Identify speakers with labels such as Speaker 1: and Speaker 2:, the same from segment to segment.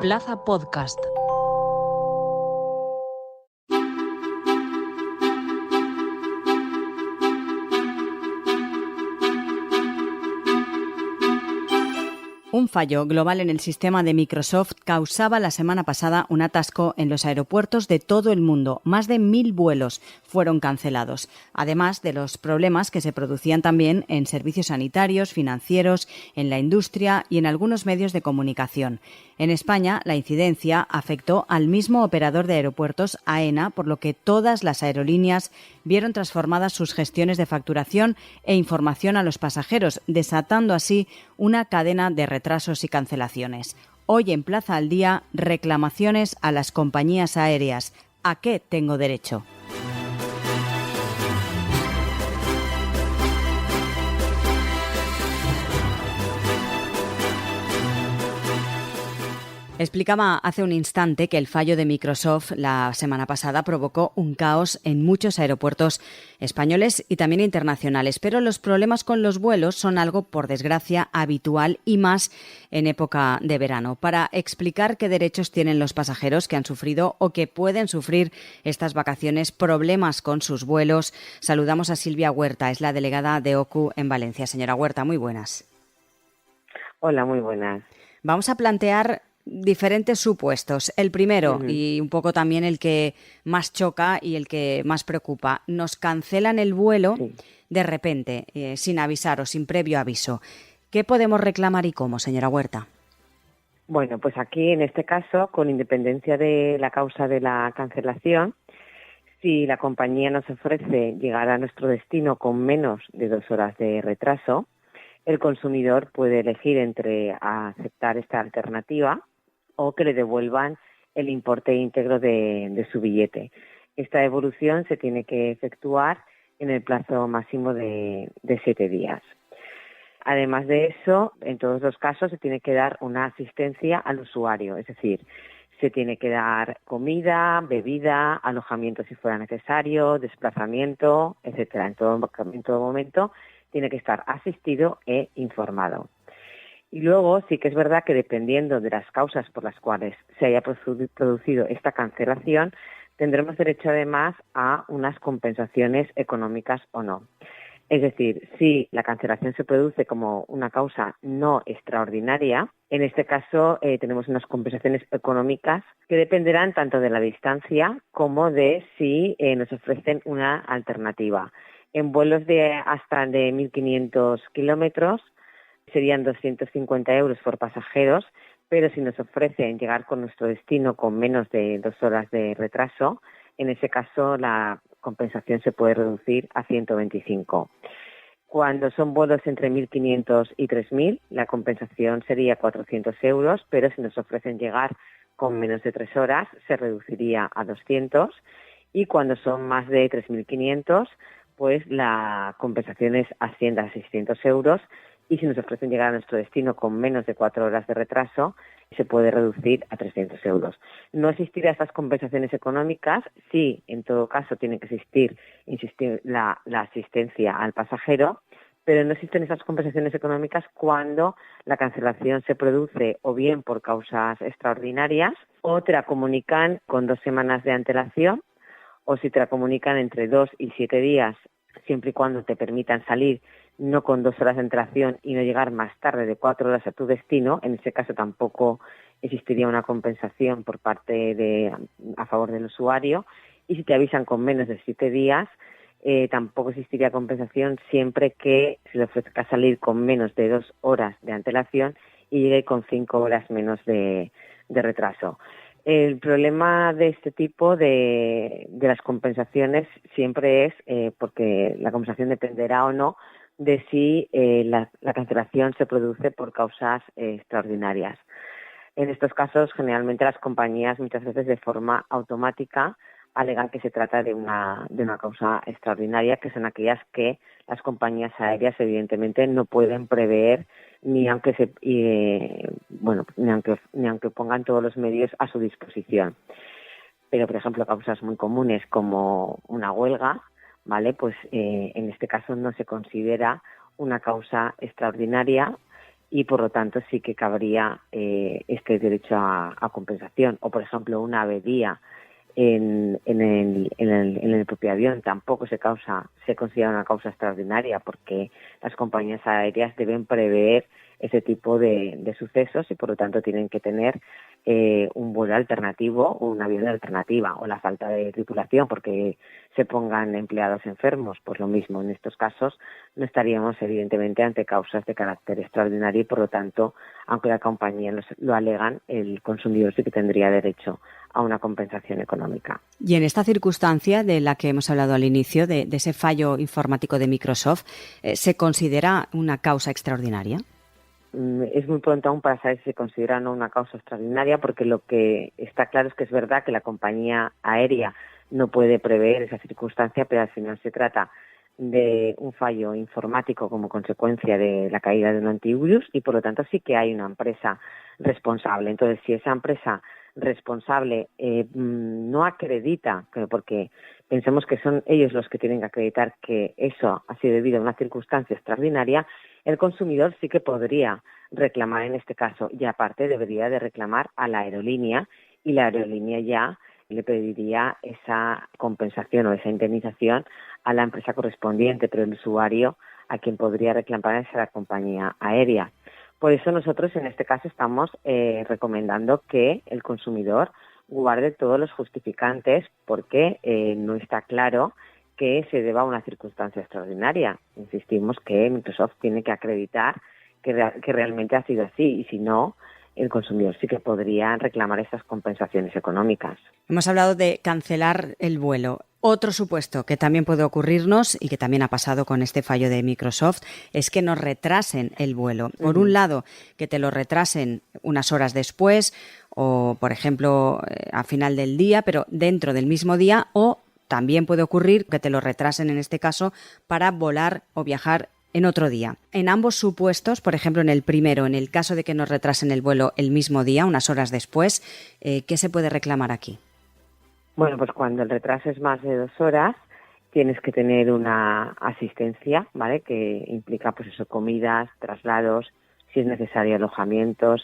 Speaker 1: Plaza Podcast.
Speaker 2: Un fallo global en el sistema de Microsoft causaba la semana pasada un atasco en los aeropuertos de todo el mundo. Más de 1.000 vuelos fueron cancelados, además de los problemas que se producían también en servicios sanitarios, financieros, en la industria y en algunos medios de comunicación. En España, la incidencia afectó al mismo operador de aeropuertos, AENA, por lo que todas las aerolíneas vieron transformadas sus gestiones de facturación e información a los pasajeros, desatando así una cadena de retrasos y cancelaciones. Hoy en Plaza al Día, reclamaciones a las compañías aéreas. ¿A qué tengo derecho? Explicaba hace un instante que el fallo de Microsoft la semana pasada provocó un caos en muchos aeropuertos españoles y también internacionales, pero los problemas con los vuelos son algo, por desgracia, habitual y más en época de verano. Para explicar qué derechos tienen los pasajeros que han sufrido o que pueden sufrir estas vacaciones problemas con sus vuelos, saludamos a Silvia Huerta, es la delegada de OCU en Valencia. Señora Huerta, muy buenas.
Speaker 3: Hola, muy buenas.
Speaker 2: Vamos a plantear diferentes supuestos. El primero, y un poco también el que más choca y el que más preocupa, nos cancelan el vuelo de repente, sin avisar o sin previo aviso. ¿Qué podemos reclamar y cómo, señora Huerta?
Speaker 3: Bueno, pues aquí en este caso, con independencia de la causa de la cancelación, si la compañía nos ofrece llegar a nuestro destino con menos de 2 horas de retraso, el consumidor puede elegir entre aceptar esta alternativa o que le devuelvan el importe íntegro de su billete. Esta devolución se tiene que efectuar en el plazo máximo de 7 días. Además de eso, en todos los casos se tiene que dar una asistencia al usuario, es decir, se tiene que dar comida, bebida, alojamiento si fuera necesario, desplazamiento, etcétera. En todo momento tiene que estar asistido e informado. Y luego sí que es verdad que dependiendo de las causas por las cuales se haya producido esta cancelación, tendremos derecho además a unas compensaciones económicas o no. Es decir, si la cancelación se produce como una causa no extraordinaria, en este caso tenemos unas compensaciones económicas que dependerán tanto de la distancia como de si nos ofrecen una alternativa. En vuelos de hasta de 1.500 kilómetros serían 250 euros por pasajeros, pero si nos ofrecen llegar con nuestro destino con menos de 2 horas de retraso, en ese caso la compensación se puede reducir a 125. Cuando son vuelos entre 1.500 y 3.000, la compensación sería 400 euros, pero si nos ofrecen llegar con menos de 3 horas, se reduciría a 200. Y cuando son más de 3.500, pues la compensación asciende a 600 euros. Y si nos ofrecen llegar a nuestro destino con menos de 4 horas de retraso, se puede reducir a 300 euros. No existirá estas compensaciones económicas si, en todo caso, tiene que insistir la asistencia al pasajero, pero no existen estas compensaciones económicas cuando la cancelación se produce o bien por causas extraordinarias o te la comunican con 2 semanas de antelación, o si te la comunican entre 2 y 7 días, siempre y cuando te permitan salir no con 2 horas de antelación y no llegar más tarde de 4 horas a tu destino. En ese caso tampoco existiría una compensación por parte a favor del usuario. Y si te avisan con menos de 7 días, tampoco existiría compensación siempre que se le ofrezca salir con menos de 2 horas de antelación y llegue con 5 horas menos de retraso. El problema de este tipo de las compensaciones siempre es porque la compensación dependerá o no de si la cancelación se produce por causas extraordinarias. En estos casos, generalmente las compañías muchas veces de forma automática alegan que se trata de una causa extraordinaria, que son aquellas que las compañías aéreas evidentemente no pueden prever ni aunque pongan todos los medios a su disposición. Pero, por ejemplo, causas muy comunes como una huelga, ¿vale? Pues en este caso no se considera una causa extraordinaria y por lo tanto sí que cabría este derecho a compensación. O por ejemplo una avería en el propio avión tampoco se considera una causa extraordinaria, porque las compañías aéreas deben prever ese tipo de sucesos y por lo tanto tienen que tener un vuelo alternativo o una avión alternativa, o la falta de tripulación porque se pongan empleados enfermos. Pues lo mismo, en estos casos no estaríamos evidentemente ante causas de carácter extraordinario y por lo tanto, aunque la compañía lo alegan, el consumidor sí que tendría derecho a una compensación económica.
Speaker 2: Y en esta circunstancia de la que hemos hablado al inicio, de ese fallo informático de Microsoft, ¿se considera una causa extraordinaria?
Speaker 3: Es muy pronto aún para saber si se considera o no una causa extraordinaria, porque lo que está claro es que es verdad que la compañía aérea no puede prever esa circunstancia, pero al final se trata de un fallo informático como consecuencia de la caída de un antivirus y por lo tanto sí que hay una empresa responsable. Entonces, si esa empresa responsable no acredita, porque pensemos que son ellos los que tienen que acreditar que eso ha sido debido a una circunstancia extraordinaria, el consumidor sí que podría reclamar en este caso, y aparte debería de reclamar a la aerolínea, y la aerolínea ya le pediría esa compensación o esa indemnización a la empresa correspondiente, pero el usuario a quien podría reclamar es a la compañía aérea. Por eso nosotros en este caso estamos recomendando que el consumidor guarde todos los justificantes, porque no está claro que se deba a una circunstancia extraordinaria. Insistimos que Microsoft tiene que acreditar que realmente ha sido así, y si no, el consumidor sí que podría reclamar esas compensaciones económicas.
Speaker 2: Hemos hablado de cancelar el vuelo. Otro supuesto que también puede ocurrirnos y que también ha pasado con este fallo de Microsoft es que nos retrasen el vuelo. Por un lado, que te lo retrasen unas horas después o, por ejemplo, a final del día, pero dentro del mismo día, o también puede ocurrir que te lo retrasen en este caso para volar o viajar en otro día. En ambos supuestos, por ejemplo, en el primero, en el caso de que nos retrasen el vuelo el mismo día, unas horas después, ¿qué se puede reclamar aquí?
Speaker 3: Bueno, pues cuando el retraso es más de 2 horas, tienes que tener una asistencia, ¿vale? Que implica, pues eso, comidas, traslados, si es necesario alojamientos,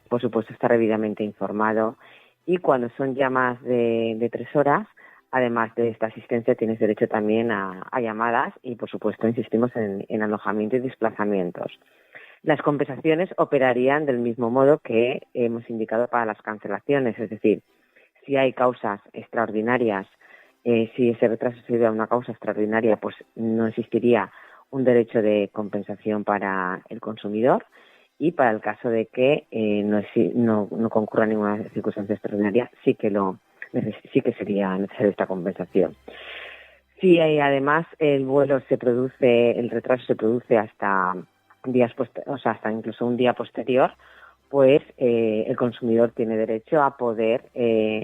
Speaker 3: por supuesto estar debidamente informado. Y cuando son ya más de 3 horas, además de esta asistencia, tienes derecho también a llamadas y, por supuesto, insistimos en alojamiento y desplazamientos. Las compensaciones operarían del mismo modo que hemos indicado para las cancelaciones, es decir, si hay causas extraordinarias, si ese retraso se debe a una causa extraordinaria, pues no existiría un derecho de compensación para el consumidor, y para el caso de que no concurra ninguna circunstancia extraordinaria, sí que sería necesaria esta compensación. Si además el retraso se produce hasta hasta incluso un día posterior, pues el consumidor tiene derecho a poder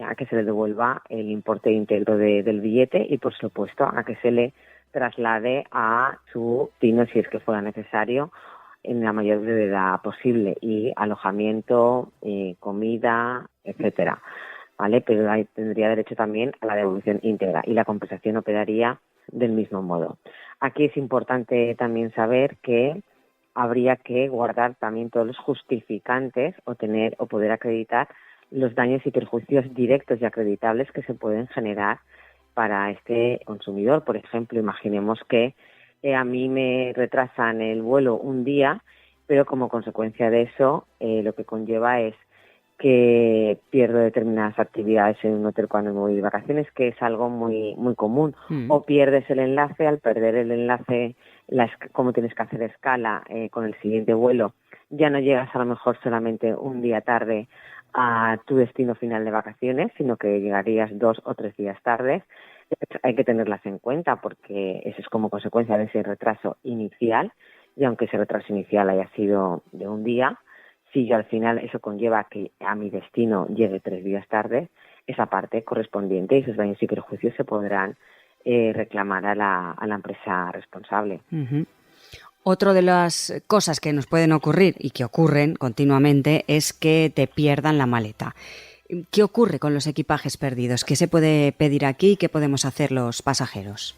Speaker 3: a que se le devuelva el importe íntegro del billete y, por supuesto, a que se le traslade a su destino si es que fuera necesario en la mayor brevedad posible, y alojamiento, comida, etcétera, ¿vale? Pero ahí tendría derecho también a la devolución íntegra y la compensación operaría del mismo modo. Aquí es importante también saber que habría que guardar también todos los justificantes o poder acreditar los daños y perjuicios directos y acreditables que se pueden generar para este consumidor. Por ejemplo, imaginemos que a mí me retrasan el vuelo un día, pero como consecuencia de eso lo que conlleva es que pierdo determinadas actividades en un hotel cuando me voy de vacaciones, que es algo muy muy común. O pierdes el enlace. Al perder el enlace, como tienes que hacer escala con el siguiente vuelo, ya no llegas a lo mejor solamente un día tarde a tu destino final de vacaciones, sino que llegarías 2 o 3 días tarde. Hay que tenerlas en cuenta porque eso es como consecuencia de ese retraso inicial, y aunque ese retraso inicial haya sido de un día, si yo al final eso conlleva que a mi destino llegue 3 días tarde, esa parte correspondiente y esos daños y perjuicios se podrán reclamar a la empresa responsable.
Speaker 2: Uh-huh. Otra de las cosas que nos pueden ocurrir y que ocurren continuamente es que te pierdan la maleta. ¿Qué ocurre con los equipajes perdidos? ¿Qué se puede pedir aquí y qué podemos hacer los pasajeros?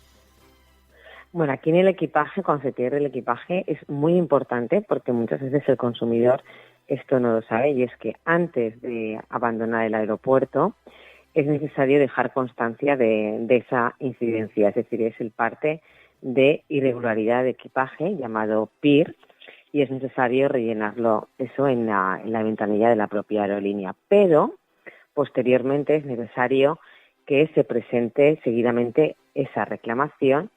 Speaker 3: Bueno, aquí en el equipaje, cuando se pierde el equipaje, es muy importante porque muchas veces el consumidor esto no lo sabe, y es que antes de abandonar el aeropuerto es necesario dejar constancia de esa incidencia, es decir, es el parte de irregularidad de equipaje llamado PIR, y es necesario rellenarlo eso en la ventanilla de la propia aerolínea. Pero posteriormente es necesario que se presente seguidamente esa reclamación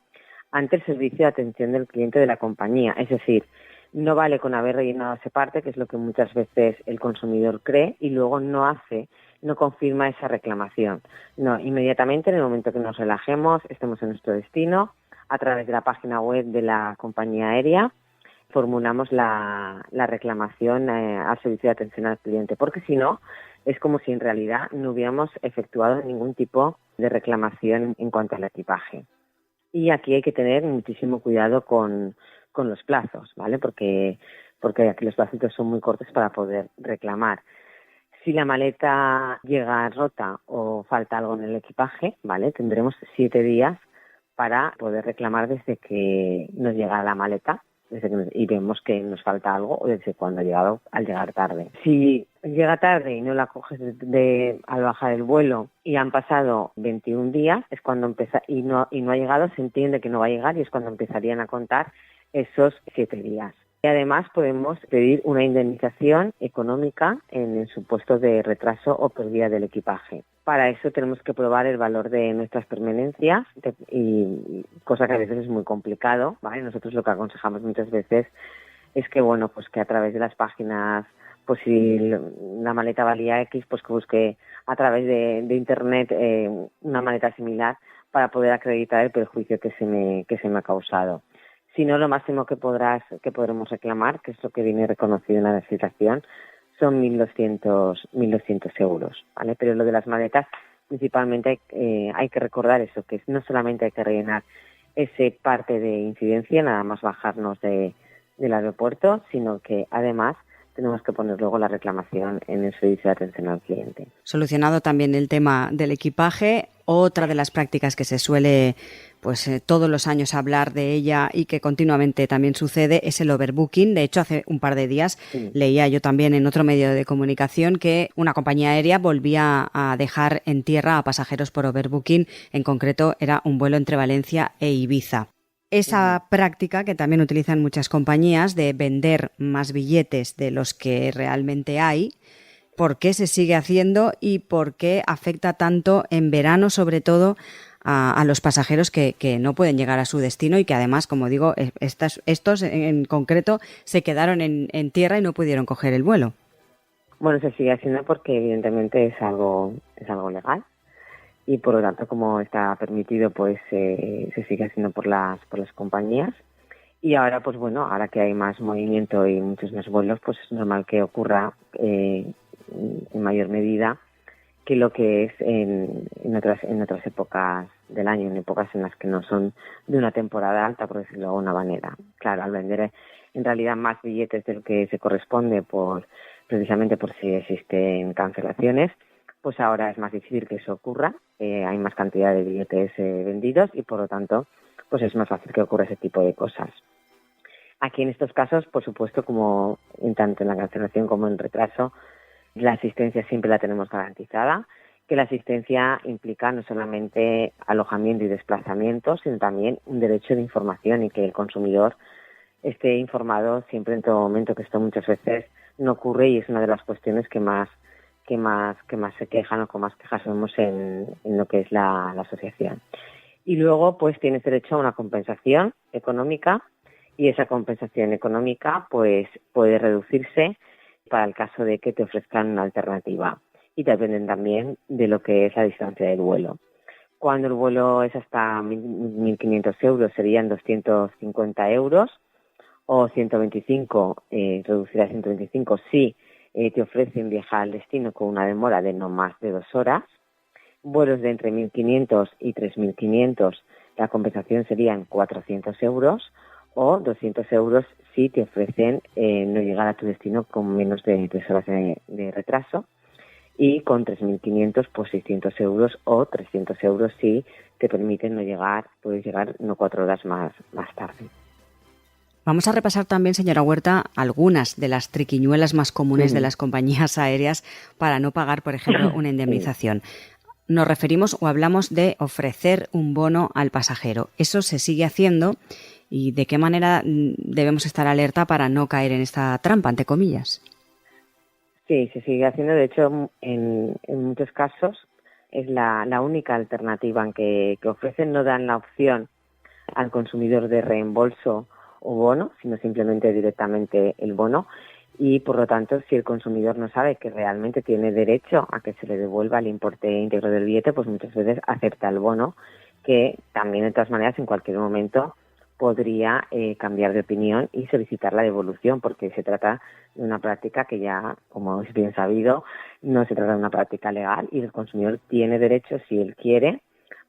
Speaker 3: ante el servicio de atención del cliente de la compañía. Es decir, no vale con haber rellenado esa parte, que es lo que muchas veces el consumidor cree, y luego no confirma esa reclamación. No, inmediatamente, en el momento que nos relajemos, estemos en nuestro destino, a través de la página web de la compañía aérea, formulamos la reclamación al servicio de atención al cliente, porque si no, es como si en realidad no hubiéramos efectuado ningún tipo de reclamación en cuanto al equipaje. Y aquí hay que tener muchísimo cuidado con los plazos, ¿vale? Porque aquí los plazos son muy cortos para poder reclamar. Si la maleta llega rota o falta algo en el equipaje, ¿vale? Tendremos 7 días para poder reclamar desde que nos llega la maleta y vemos que nos falta algo, o desde cuando ha llegado, al llegar tarde. Si llega tarde y no la coges al bajar el vuelo y han pasado 21 días, es cuando empieza y no ha llegado, se entiende que no va a llegar, y es cuando empezarían a contar esos 7 días. Y además podemos pedir una indemnización económica en el supuesto de retraso o pérdida del equipaje. Para eso tenemos que probar el valor de nuestras permanencias, y cosa que a veces es muy complicado, ¿vale? Nosotros lo que aconsejamos muchas veces es que, bueno, pues que a través de las páginas, pues si la maleta valía X, pues que busque a través de internet una maleta similar para poder acreditar el perjuicio que se me ha causado. Si no, lo máximo que podremos reclamar, que es lo que viene reconocido en la legislación, son 1.200 euros, ¿vale? Pero lo de las maletas, principalmente hay que recordar eso, que no solamente hay que rellenar ese parte de incidencia, nada más bajarnos del aeropuerto, sino que además tenemos que poner luego la reclamación en el servicio de atención al cliente.
Speaker 2: Solucionado también el tema del equipaje, otra de las prácticas que se suele todos los años hablar de ella y que continuamente también sucede es el overbooking. De hecho, hace un par de días leía yo también en otro medio de comunicación que una compañía aérea volvía a dejar en tierra a pasajeros por overbooking. En concreto, era un vuelo entre Valencia e Ibiza. Esa práctica que también utilizan muchas compañías de vender más billetes de los que realmente hay, ¿por qué se sigue haciendo y por qué afecta tanto en verano, sobre todo, a los pasajeros que no pueden llegar a su destino y que además, como digo, estos en concreto se quedaron en tierra y no pudieron coger el vuelo?
Speaker 3: Bueno, se sigue haciendo porque evidentemente es algo legal. Y por lo tanto, como está permitido, pues se sigue haciendo por las compañías. Y ahora, pues bueno, ahora que hay más movimiento y muchos más vuelos, pues es normal que ocurra en mayor medida que lo que es en otras épocas del año, en épocas en las que no son de una temporada alta, por decirlo de alguna manera. Claro, al vender en realidad más billetes de lo que se corresponde precisamente por si existen cancelaciones, pues ahora es más difícil que eso ocurra, hay más cantidad de billetes vendidos y por lo tanto pues es más fácil que ocurra ese tipo de cosas. Aquí en estos casos, por supuesto, como tanto en la cancelación como en el retraso, la asistencia siempre la tenemos garantizada, que la asistencia implica no solamente alojamiento y desplazamiento, sino también un derecho de información y que el consumidor esté informado siempre en todo momento, que esto muchas veces no ocurre y es una de las cuestiones que más se quejan o con más quejas vemos en lo que es la asociación. Y luego pues tienes derecho a una compensación económica y esa compensación económica pues puede reducirse para el caso de que te ofrezcan una alternativa y dependen también de lo que es la distancia del vuelo. Cuando el vuelo es hasta 1.500 euros serían 250 euros o 125, reducir a 125 si te ofrecen viajar al destino con una demora de no más de 2 horas. Vuelos de entre 1.500 y 3.500, la compensación serían 400 euros o 200 euros si te ofrecen no llegar a tu destino con menos de 3 horas de retraso. y con 3.500 pues 600 euros o 300 euros si te permiten puedes llegar no 4 horas más tarde.
Speaker 2: Vamos a repasar también, señora Huerta, algunas de las triquiñuelas más comunes de las compañías aéreas para no pagar, por ejemplo, una indemnización. Nos referimos o hablamos de ofrecer un bono al pasajero. ¿Eso se sigue haciendo? ¿Y de qué manera debemos estar alerta para no caer en esta trampa, entre comillas?
Speaker 3: Sí, se sigue haciendo. De hecho, en muchos casos es la única alternativa en que ofrecen. No dan la opción al consumidor de reembolso o bono, sino simplemente directamente el bono. Y, por lo tanto, si el consumidor no sabe que realmente tiene derecho a que se le devuelva el importe íntegro del billete, pues muchas veces acepta el bono, que también, de todas maneras, en cualquier momento podría cambiar de opinión y solicitar la devolución, porque se trata de una práctica que ya, como es bien sabido, no se trata de una práctica legal y el consumidor tiene derecho, si él quiere,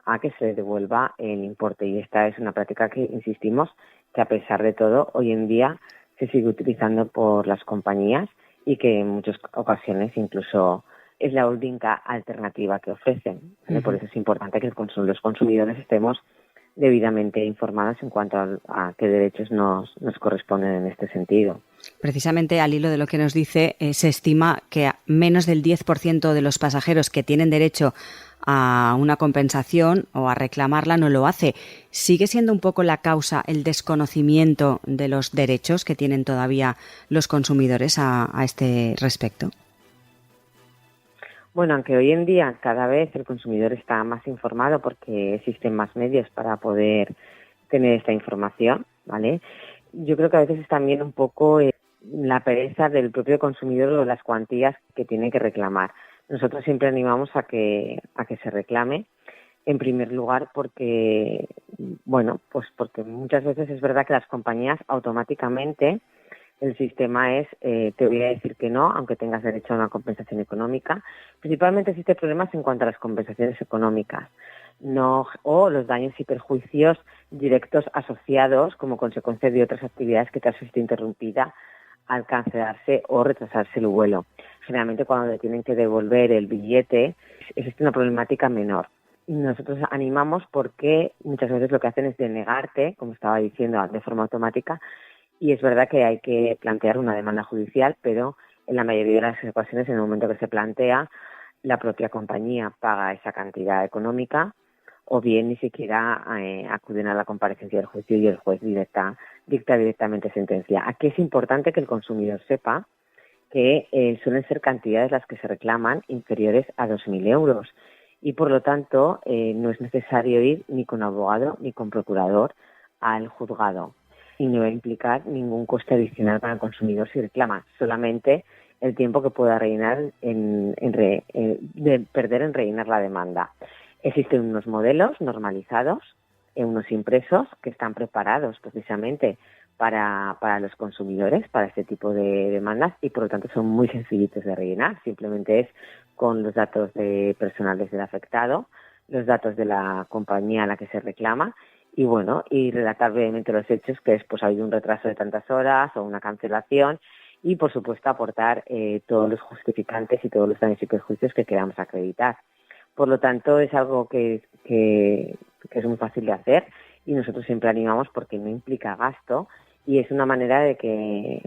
Speaker 3: a que se le devuelva el importe. Y esta es una práctica que, insistimos, que a pesar de todo, hoy en día se sigue utilizando por las compañías y que en muchas ocasiones incluso es la única alternativa que ofrecen. ¿Vale? Por eso es importante que los consumidores estemos debidamente informados en cuanto a qué derechos nos corresponden en este sentido.
Speaker 2: Precisamente al hilo de lo que nos dice, se estima que menos del 10% de los pasajeros que tienen derecho a una compensación o a reclamarla no lo hace. ¿Sigue siendo un poco la causa el desconocimiento de los derechos que tienen todavía los consumidores a este respecto?
Speaker 3: Bueno, aunque hoy en día cada vez el consumidor está más informado porque existen más medios para poder tener esta información, ¿vale? Yo creo que a veces es también un poco la pereza del propio consumidor o las cuantías que tiene que reclamar. Nosotros siempre animamos a que se reclame, en primer lugar porque, pues porque muchas veces es verdad que las compañías automáticamente, el sistema es, te voy a decir que no, aunque tengas derecho a una compensación económica. Principalmente existen problemas en cuanto a las compensaciones económicas, o los daños y perjuicios directos asociados como consecuencia de otras actividades que te has visto interrumpida al cancelarse o retrasarse el vuelo. Generalmente cuando te tienen que devolver el billete existe una problemática menor. Nosotros animamos porque muchas veces lo que hacen es denegarte, como estaba diciendo, de forma automática. Y es verdad que hay que plantear una demanda judicial, pero en la mayoría de las ocasiones, en el momento que se plantea, la propia compañía paga esa cantidad económica o bien ni siquiera acuden a la comparecencia del juicio y el juez dicta directamente sentencia. Aquí es importante que el consumidor sepa que suelen ser cantidades las que se reclaman inferiores a 2.000 euros y, por lo tanto, no es necesario ir ni con abogado ni con procurador al juzgado. Y no va a implicar ningún coste adicional para el consumidor si reclama, solamente el tiempo que pueda perder en rellenar la demanda. Existen unos modelos normalizados, unos impresos que están preparados precisamente para los consumidores, para este tipo de demandas y por lo tanto son muy sencillitos de rellenar. Simplemente es con los datos personales del afectado, los datos de la compañía a la que se reclama y relatar brevemente los hechos, que es pues ha habido un retraso de tantas horas o una cancelación y por supuesto aportar todos los justificantes y todos los daños y perjuicios que queramos acreditar. Por lo tanto es algo que es muy fácil de hacer y nosotros siempre animamos porque no implica gasto y es una manera de que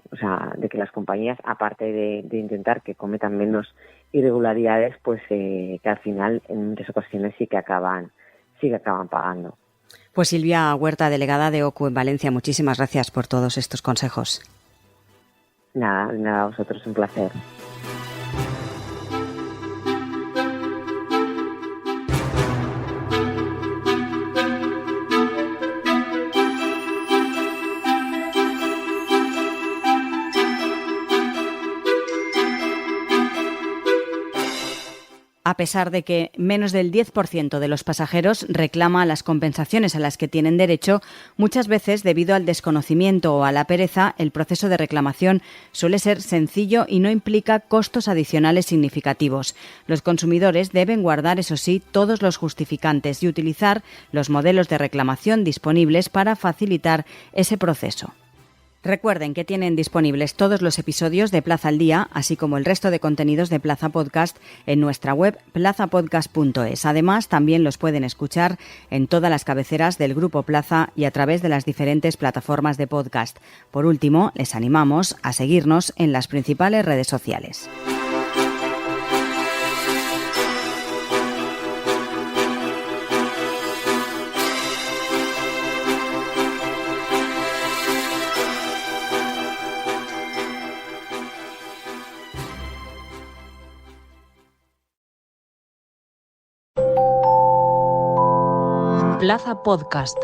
Speaker 3: las compañías, aparte de intentar que cometan menos irregularidades, pues que al final en muchas ocasiones sí que acaban pagando.
Speaker 2: Pues Silvia Huerta, delegada de OCU en Valencia, muchísimas gracias por todos estos consejos.
Speaker 3: Nada, a vosotros un placer.
Speaker 2: A pesar de que menos del 10% de los pasajeros reclama las compensaciones a las que tienen derecho, muchas veces, debido al desconocimiento o a la pereza, el proceso de reclamación suele ser sencillo y no implica costos adicionales significativos. Los consumidores deben guardar, eso sí, todos los justificantes y utilizar los modelos de reclamación disponibles para facilitar ese proceso. Recuerden que tienen disponibles todos los episodios de Plaza al Día, así como el resto de contenidos de Plaza Podcast en nuestra web plazapodcast.es. Además, también los pueden escuchar en todas las cabeceras del Grupo Plaza y a través de las diferentes plataformas de podcast. Por último, les animamos a seguirnos en las principales redes sociales.
Speaker 1: Plaza Podcast.